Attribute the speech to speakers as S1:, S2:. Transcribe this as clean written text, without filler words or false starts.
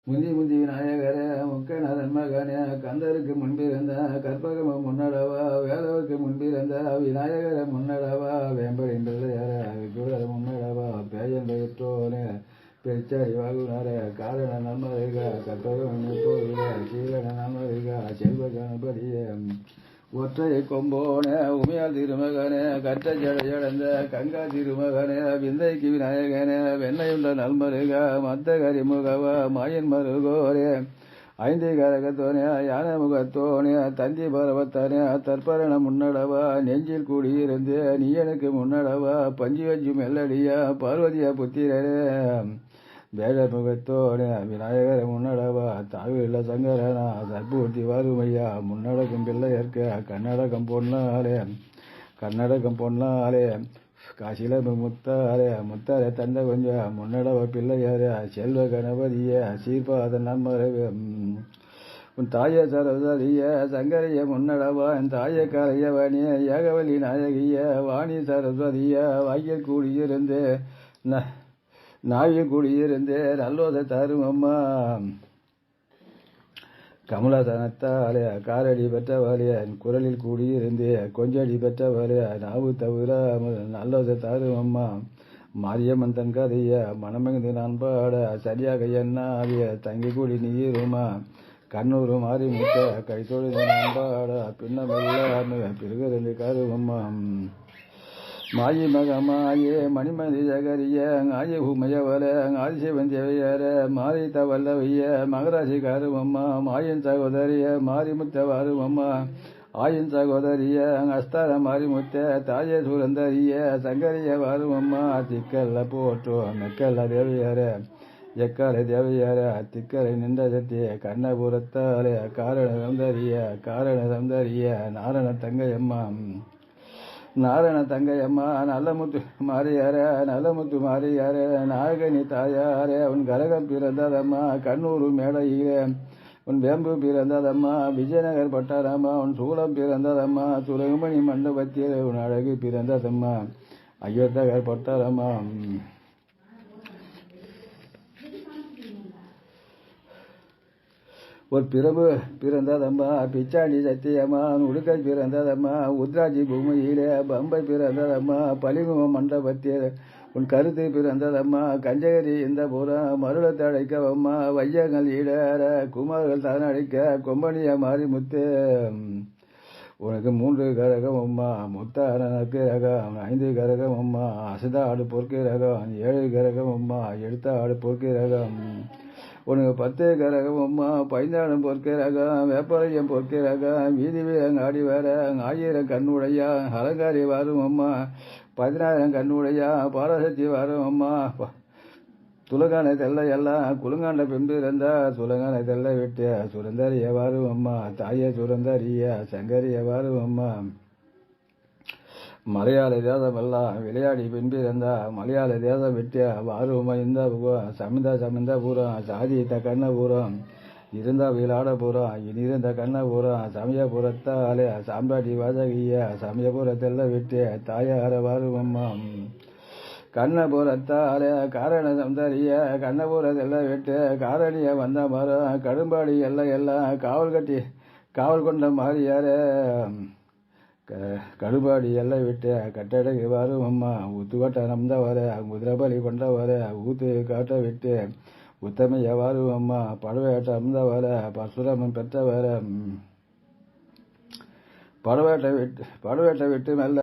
S1: முந்தி முந்தி விநாயகரே முக்கணரன் மகனே கந்தருக்கு முன்பிருந்த கற்பகம முன்னடவா வேலவருக்கு முன்பிருந்த விநாயகர முன்னடவா வேம்பரின் பிள்ளையர விகுடர முன்னடவா பேயன் பெற்றோனே பெருச்சாரி வாழ்வுனர காரண நன்மருக கற்பகம் போகிற சீலன நன்மருக செல்வ கணபதியே ஒற்றை கொம்போனே உமையால் திருமகனே கற்ற ஜடையடைந்த கங்கா திருமகனே விந்தைக்கு விநாயகனே வெண்ணையுள்ள நல்மருக மத்த கரிமுகவ மாயன் மருகோரே ஐந்தி கரகத்தோனே யான முகத்தோனே தந்தி பரவத்தனே தற்பரண முன்னடவா நெஞ்சில் கூடியிருந்து நீ எனக்கு முன்னடவா பஞ்சு வஞ்சு மெல்லடியா பார்வதியா புத்திரரே வேட முகத்தோனே விநாயகர முன்னடவா தாவில சங்கரனா சற்பூர்த்தி வாருமையா முன்னடக்கம் பிள்ளையற்க கன்னடகம் பொன்னாலே காசில முத்தாரே தந்த கொஞ்சம் முன்னடவ பிள்ளையாரே செல்வ கணபதிய சீர்பாத நன்மரவே உன் தாய சரஸ்வதிய சங்கரிய முன்னடவா என் தாய கரையவனிய ஏகவலி நாயகிய வாணி சரஸ்வதிய வாக்கில் கூடியிருந்து நாவில் கூடியிருந்து நல்லோத தரும் அம்மா கமலதனத்தாலே காரடி பெற்றவாளே என் குரலில் கூடியிருந்து கொஞ்சடி பெற்றவாளே நாவு தவிர நல்லோத தரும் அம்மா மாரியம்மன் தன் கதைய மனமகிழ்ந்து நான் பாட சரியாக என்னாவிய தங்கி கூடி நீருமா கண்ணூரு மாறி முட்ட கைத்தொழுது நான் பாட பின்னமெல்லாம் பிறகு கருவம்மா மாயி மகமாயே மணிமதி ஜகரிய ஆய உமையவர ஆதிசிவன் தேவையார மாரித்த வல்லவைய மகராசி காருமம்மா மாயன் சகோதரிய மாரிமுத்த வாருமம்மா ஆயின் சகோதரிய அஸ்தார மாரிமுத்த தாய சுரந்தரிய சங்கரிய வாருமம்மா திக்கல்ல போற்றோ மெக்கல்ல தேவையார எக்கால தேவையார திக்கலை நின்ற சத்திய கண்ணபுரத்தாலே காரண சந்தரிய நாரண தங்கையம்மா நல்லமுத்து மாறியார நாகனி தாயாரே உன் கரகம் பிறந்ததம்மா கண்ணூரு மேடையிலே உன் வேம்பு பிறந்ததம்மா விஜயநகர் பட்டாரம்மா உன் சூளம் பிறந்ததம்மா துலகுமணி மண்டபத்தில் உன் அழகு பிறந்ததம்மா அயோத்தகர் பட்டாரம்மா ஒரு பிரபு பிறந்ததம்மா பிச்சாண்டி சத்தியம்மா உடுக்கை பிறந்ததம்மா உத்ராஜி பூமியிலே பம்பை பிறந்ததம்மா பலிகும மண்டபத்தில் உன் கருத்து பிறந்ததம்மா கஞ்சகரி இந்த புறம் மருளத்தை அழைக்கவம்மா வையங்கள் ஈடேற குமார்கள் தான் அழைக்க கொம்பனிய மாறி முத்து உனக்கு 3 கரகம் அம்மா முத்தாரனுக்கு ரகம் 5 கரகம் அம்மா அசதா ஆடு பொறுக்கு ரகம் 7 கரகம் அம்மா எடுத்த ஆடு பொறுக்கு ரகம் உனக்கு 10 கரகம் அம்மா பைந்தாடம் பொறுக்கு ரகம் வேப்பாளையம் பொறுக்கு ரகம் வீதி வீரங்க ஆடி வர 1000 கண்ணுடையா அலங்காரி வரும் அம்மா 10000 கண்ணுடையா பாரசக்தி வரும் அம்மா துலங்கான தெல்ல எல்லாம் குலுங்காண்ட பின்பு இருந்தா துலங்கான தெல்ல விட்டு சுரந்தரிய வரும் அம்மா தாய சுரந்தரிய சங்கரிய வரும் அம்மா மலையாள தேசம் எல்லாம் விளையாடி பின்பிருந்தா மலையாள தேசம் விட்டு வாருமா இந்த சமிந்தபுரம் சாதித்த கண்ணபுரம் இருந்தா விளாடபுரம் இனிருந்த கண்ணபுரம் சமயபுரத்தாலே சாம்பாட்டி வாசகிய சமயபுரத்தெல்ல விட்டு தாயார வாருமம்மா கண்ணபுரத்தாலே காரண சந்தரிய கண்ணபுரத்தெல்லாம் விட்டு காரணிய வந்த மரம் கடும்பாடி எல்லாம் காவல் கொண்ட மாறியாரே கடுபாடி எல்லாம் விட்டு கட்டடகு வரும் அம்மா ஊத்துக்கட்ட நம்த வர குதிரபலி கொண்ட வர ஊத்து காட்ட விட்டு உத்தமைய வரும் அம்மா படவேட்ட அம்த வர பரசுராமன் பெற்ற வர படவேட்டை விட்டு மெல்ல